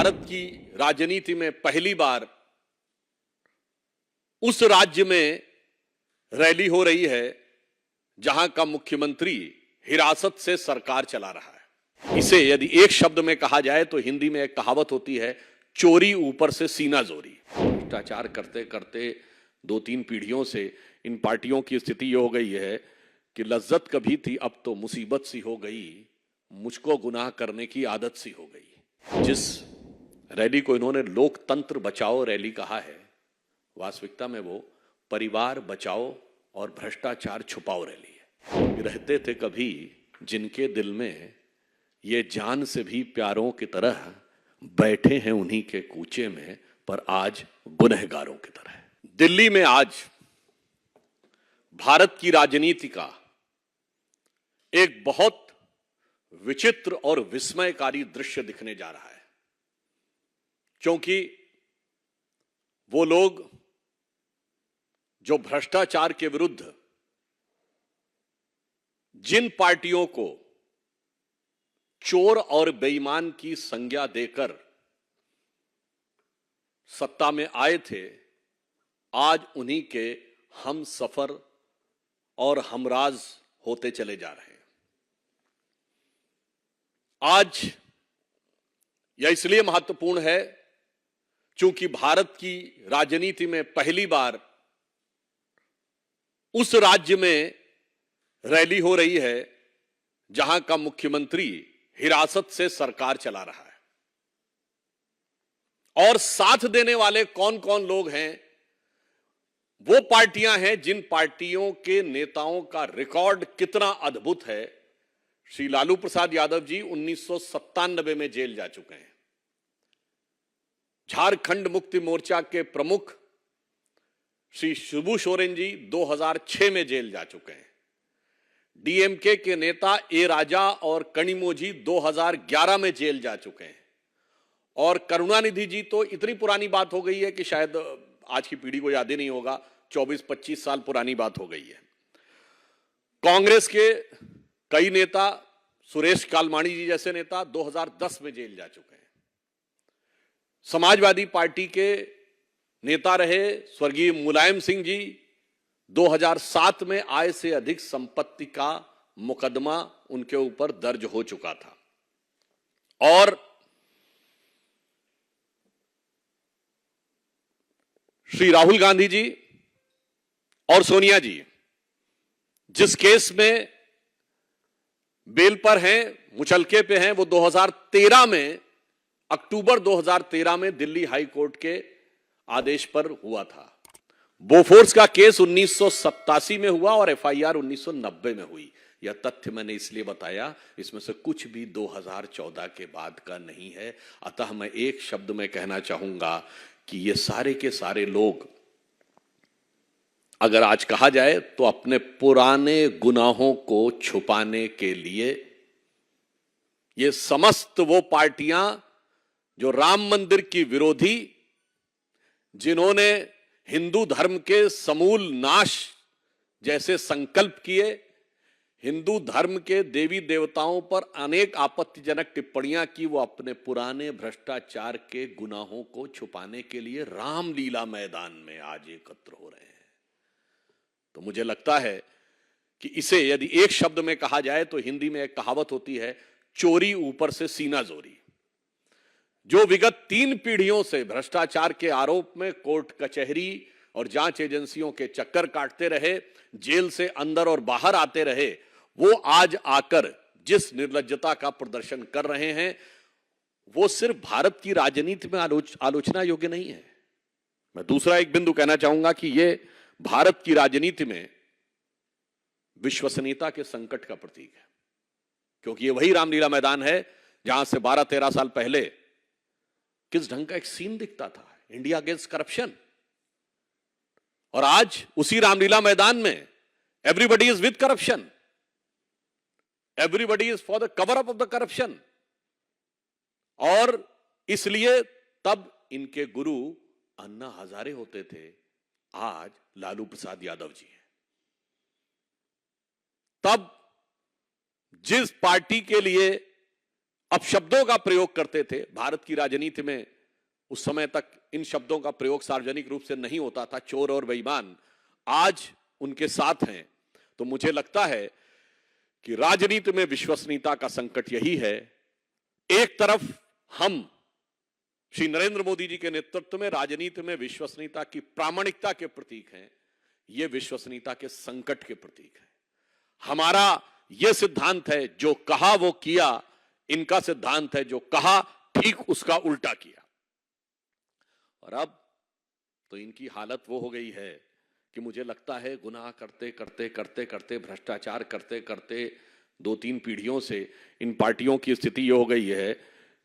भारत की राजनीति में पहली बार उस राज्य में रैली हो रही है जहां का मुख्यमंत्री हिरासत से सरकार चला रहा है। इसे यदि एक शब्द में कहा जाए तो हिंदी में एक कहावत होती है, चोरी ऊपर से सीना जोरी। भ्रष्टाचार करते करते 2-3 पीढ़ियों से इन पार्टियों की स्थिति ये हो गई है कि लज्जत कभी थी, अब तो मुसीबत सी हो गई, मुझको गुनाह करने की आदत सी हो गई। जिस रैली को इन्होंने लोकतंत्र बचाओ रैली कहा है, वास्तविकता में वो परिवार बचाओ और भ्रष्टाचार छुपाओ रैली है। रहते थे कभी जिनके दिल में ये जान से भी प्यारों की तरह, बैठे हैं उन्हीं के कूचे में पर आज गुनहगारों की तरह। दिल्ली में आज भारत की राजनीति का एक बहुत विचित्र और विस्मयकारी दृश्य दिखने जा रहा है, क्योंकि वो लोग जो भ्रष्टाचार के विरुद्ध जिन पार्टियों को चोर और बेईमान की संज्ञा देकर सत्ता में आए थे, आज उन्हीं के हम सफर और हमराज होते चले जा रहे हैं। आज यह इसलिए महत्वपूर्ण है क्योंकि भारत की राजनीति में पहली बार उस राज्य में रैली हो रही है जहां का मुख्यमंत्री हिरासत से सरकार चला रहा है। और साथ देने वाले कौन कौन लोग हैं? वो पार्टियां हैं जिन पार्टियों के नेताओं का रिकॉर्ड कितना अद्भुत है। श्री लालू प्रसाद यादव जी 1997 में जेल जा चुके हैं। झारखंड मुक्ति मोर्चा के प्रमुख श्री शिबू सोरेन जी 2006 में जेल जा चुके हैं। डीएमके के नेता ए राजा और कनिमोझी 2011 में जेल जा चुके हैं। और करुणानिधि जी तो इतनी पुरानी बात हो गई है कि शायद आज की पीढ़ी को याद ही नहीं होगा, 24-25 साल पुरानी बात हो गई है। कांग्रेस के कई नेता, सुरेश कालमाणी जी जैसे नेता 2010 में जेल जा चुके हैं। समाजवादी पार्टी के नेता रहे स्वर्गीय मुलायम सिंह जी 2007 में आय से अधिक संपत्ति का मुकदमा उनके ऊपर दर्ज हो चुका था। और श्री राहुल गांधी जी और सोनिया जी जिस केस में बेल पर हैं, मुचलके पे हैं, वो 2013 में, अक्टूबर 2013 में दिल्ली हाई कोर्ट के आदेश पर हुआ था। बोफोर्स का केस 1987 में हुआ और एफआईआर 1990 में हुई। यह तथ्य मैंने इसलिए बताया, इसमें से कुछ भी 2014 के बाद का नहीं है। अतः मैं एक शब्द में कहना चाहूंगा कि ये सारे के सारे लोग, अगर आज कहा जाए तो अपने पुराने गुनाहों को छुपाने के लिए ये समस्त वो पार्टियां जो राम मंदिर की विरोधी, जिन्होंने हिंदू धर्म के समूल नाश जैसे संकल्प किए, हिंदू धर्म के देवी देवताओं पर अनेक आपत्तिजनक टिप्पणियां की, वो अपने पुराने भ्रष्टाचार के गुनाहों को छुपाने के लिए रामलीला मैदान में आज एकत्र हो रहे हैं। तो मुझे लगता है कि इसे यदि एक शब्द में कहा जाए तो हिंदी में एक कहावत होती है, चोरी ऊपर से सीना जोरी। जो विगत 3 पीढ़ियों से भ्रष्टाचार के आरोप में कोर्ट कचहरी और जांच एजेंसियों के चक्कर काटते रहे, जेल से अंदर और बाहर आते रहे, वो आज आकर जिस निर्लज्जता का प्रदर्शन कर रहे हैं, वो सिर्फ भारत की राजनीति में आलोचना योग्य नहीं है। मैं दूसरा एक बिंदु कहना चाहूंगा कि ये भारत की राजनीति में विश्वसनीयता के संकट का प्रतीक है, क्योंकि ये वही रामलीला मैदान है जहां से 12-13 साल पहले किस ढंग का एक सीन दिखता था, इंडिया अगेंस्ट करप्शन। और आज उसी रामलीला मैदान में everybody is with corruption, everybody is for the cover up of the corruption. और इसलिए तब इनके गुरु अन्ना हजारे होते थे, आज लालू प्रसाद यादव जी हैं। तब जिस पार्टी के लिए अपशब्दों का प्रयोग करते थे। भारत की राजनीति में उस समय तक इन शब्दों का प्रयोग सार्वजनिक रूप से नहीं होता था, चोर और बेईमान, आज उनके साथ हैं। तो मुझे लगता है कि राजनीति में विश्वसनीयता का संकट यही है। एक तरफ हम श्री नरेंद्र मोदी जी के नेतृत्व में राजनीति में विश्वसनीयता की प्रामाणिकता के प्रतीक हैं, ये विश्वसनीयता के संकट के प्रतीक है। हमारा यह सिद्धांत है, जो कहा वो किया। इनका सिद्धांत है, जो कहा ठीक उसका उल्टा किया। और अब तो इनकी हालत वो हो गई है कि मुझे लगता है गुनाह करते करते करते करते, भ्रष्टाचार करते करते 2-3 पीढ़ियों से इन पार्टियों की स्थिति ये हो गई है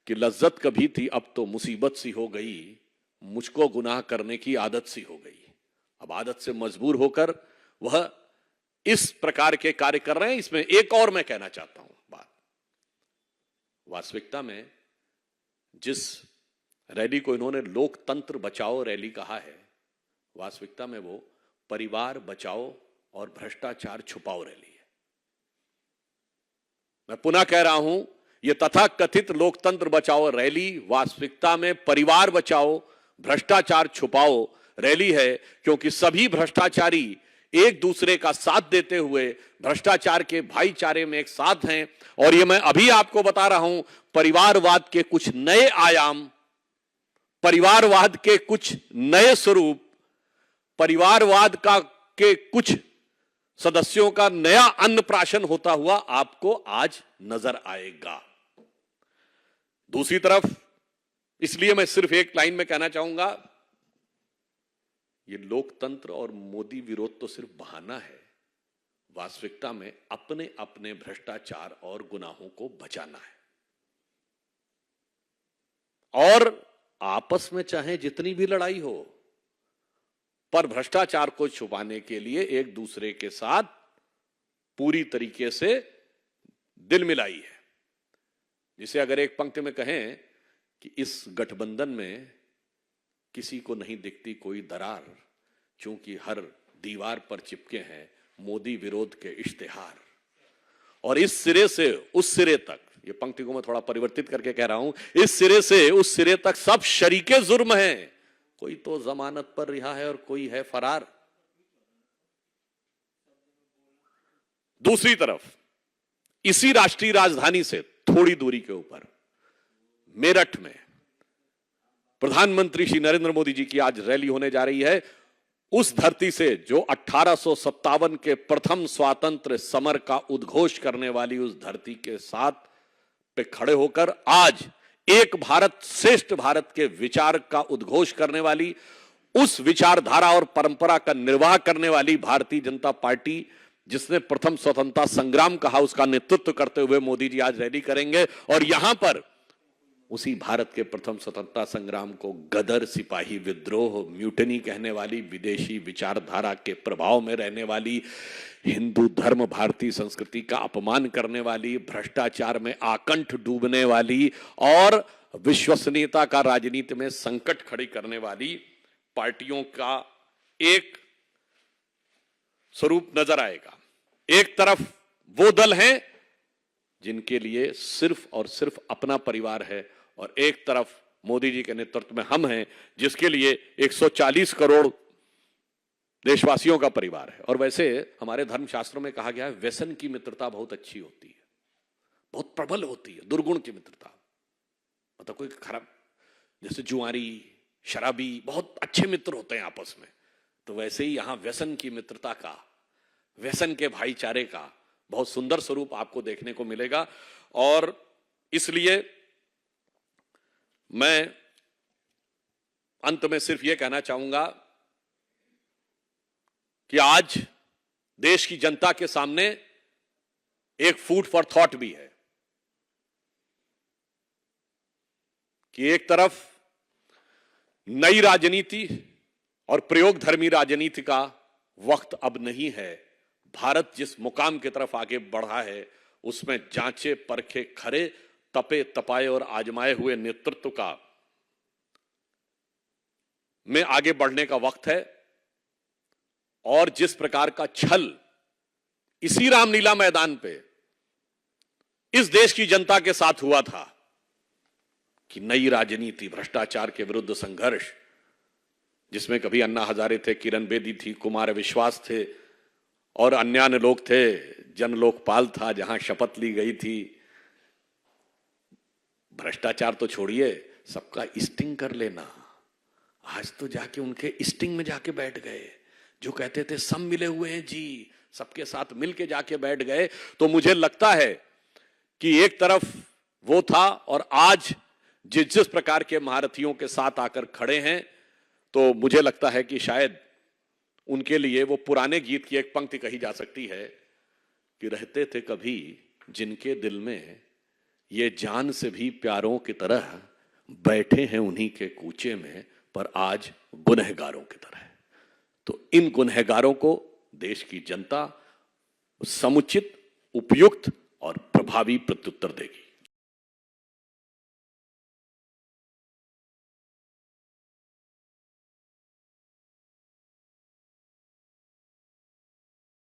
कि लज्जत कभी थी, अब तो मुसीबत सी हो गई। मुझको गुनाह करने की आदत सी हो गई। अब आदत से मजबूर होकर वह इस प्रकार के कार्य कर रहे हैं। इसमें एक और मैं कहना चाहता हूं बात, वास्तविकता में जिस रैली को इन्होंने लोकतंत्र बचाओ रैली कहा है, वास्तविकता में वो परिवार बचाओ और भ्रष्टाचार छुपाओ रैली है। मैं पुनः कह रहा हूं, यह तथाकथित लोकतंत्र बचाओ रैली वास्तविकता में परिवार बचाओ भ्रष्टाचार छुपाओ रैली है, क्योंकि सभी भ्रष्टाचारी एक दूसरे का साथ देते हुए भ्रष्टाचार के भाईचारे में एक साथ हैं। और ये मैं अभी आपको बता रहा हूं, परिवारवाद के कुछ नए आयाम, परिवारवाद के कुछ नए स्वरूप, परिवारवाद का के कुछ सदस्यों का नया अन्नप्राशन होता हुआ आपको आज नजर आएगा। दूसरी तरफ, इसलिए मैं सिर्फ एक लाइन में कहना चाहूंगा, ये लोकतंत्र और मोदी विरोध तो सिर्फ बहाना है। वास्तविकता में अपने अपने भ्रष्टाचार और गुनाहों को बचाना है। और आपस में चाहे जितनी भी लड़ाई हो, पर भ्रष्टाचार को छुपाने के लिए एक दूसरे के साथ पूरी तरीके से दिल मिलाई है। जिसे अगर एक पंक्ति में कहें कि इस गठबंधन में किसी को नहीं दिखती कोई दरार, क्योंकि हर दीवार पर चिपके हैं मोदी विरोध के इश्तिहार। और इस सिरे से उस सिरे तक, ये पंक्ति को मैं थोड़ा परिवर्तित करके कह रहा हूं, इस सिरे से उस सिरे तक सब शरीके जुर्म हैं। कोई तो जमानत पर रिहा है और कोई है फरार। दूसरी तरफ, इसी राष्ट्रीय राजधानी से थोड़ी दूरी के ऊपर मेरठ में प्रधानमंत्री श्री नरेंद्र मोदी जी की आज रैली होने जा रही है। उस धरती से जो 1857 के प्रथम स्वातंत्र्य समर का उद्घोष करने वाली उस धरती के साथ पे खड़े होकर आज एक भारत श्रेष्ठ भारत के विचार का उद्घोष करने वाली, उस विचारधारा और परंपरा का निर्वाह करने वाली भारतीय जनता पार्टी, जिसने प्रथम स्वतंत्रता संग्राम कहा, उसका नेतृत्व करते हुए मोदी जी आज रैली करेंगे। और यहां पर उसी भारत के प्रथम स्वतंत्रता संग्राम को गदर, सिपाही विद्रोह, म्यूटनी कहने वाली, विदेशी विचारधारा के प्रभाव में रहने वाली, हिंदू धर्म, भारतीय संस्कृति का अपमान करने वाली, भ्रष्टाचार में आकंठ डूबने वाली और विश्वसनीयता का राजनीति में संकट खड़ी करने वाली पार्टियों का एक स्वरूप नजर आएगा। एक तरफ वो दल हैं जिनके लिए सिर्फ और सिर्फ अपना परिवार है, और एक तरफ मोदी जी के नेतृत्व में हम हैं जिसके लिए 140 करोड़ देशवासियों का परिवार है। और वैसे हमारे धर्मशास्त्रों में कहा गया है, व्यसन की मित्रता बहुत अच्छी होती है, बहुत प्रबल होती है। दुर्गुण की मित्रता मतलब कोई खराब, जैसे जुआरी, शराबी बहुत अच्छे मित्र होते हैं आपस में, तो वैसे ही यहां व्यसन की मित्रता का, व्यसन के भाईचारे का बहुत सुंदर स्वरूप आपको देखने को मिलेगा। और इसलिए मैं अंत में सिर्फ यह कहना चाहूंगा कि आज देश की जनता के सामने एक फूड फॉर थॉट भी है कि एक तरफ नई राजनीति और प्रयोगधर्मी राजनीति का वक्त अब नहीं है। भारत जिस मुकाम की तरफ आगे बढ़ा है, उसमें जांचे परखे खरे, तपे तपाए और आजमाए हुए नेतृत्व का में आगे बढ़ने का वक्त है। और जिस प्रकार का छल इसी रामलीला मैदान पे इस देश की जनता के साथ हुआ था, कि नई राजनीति, भ्रष्टाचार के विरुद्ध संघर्ष, जिसमें कभी अन्ना हजारे थे, किरण बेदी थी, कुमार विश्वास थे और अन्य लोग थे, जन लोकपाल था जहां शपथ ली गई थी। भ्रष्टाचार तो छोड़िए, सबका स्टिंग कर लेना। आज तो जाके उनके स्टिंग में जाके बैठ गए। जो कहते थे सब मिले हुए हैं जी, सबके साथ मिलके जाके बैठ गए। तो मुझे लगता है कि एक तरफ वो था और आज जिस जिस प्रकार के महारथियों के साथ आकर खड़े हैं, तो मुझे लगता है कि शायद उनके लिए वो पुराने गीत की एक पंक्ति कही जा सकती है कि रहते थे कभी जिनके दिल में ये जान से भी प्यारों की तरह, बैठे हैं उन्हीं के कूचे में पर आज गुनहगारों की तरह। तो इन गुनहगारों को देश की जनता समुचित, उपयुक्त और प्रभावी प्रत्युत्तर देगी।